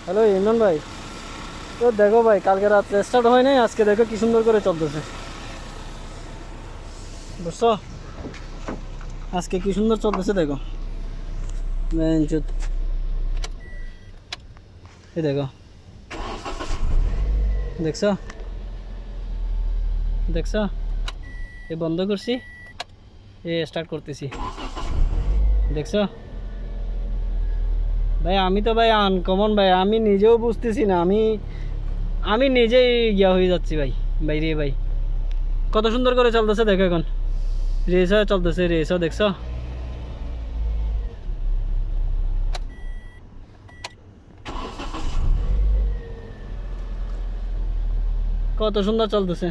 Hello Imran ভাই। তো দেখো ভাই, কালকে রাত স্টার্ট হয় নাই, আজকে দেখো কি সুন্দর করে চলতেছে, বুঝছো? আজকে কি সুন্দর চলতেছে দেখো। বেঞ্চুত, এই দেখো, দেখছো? দেখছো? এ বন্ধ করছি, এ স্টার্ট করতেছি, দেখছো? ভাই আমি তো ভাই আনকমন ভাই, আমি নিজেও বুঝতেছি না, আমি আমি নিজেই ইয়া হয়ে যাচ্ছি ভাই। ভাই রে ভাই, কত সুন্দর করে চলতেছে দেখো এখন। রেসও চলতেছে, রেসও দেখছো? কত সুন্দর চলতেছে।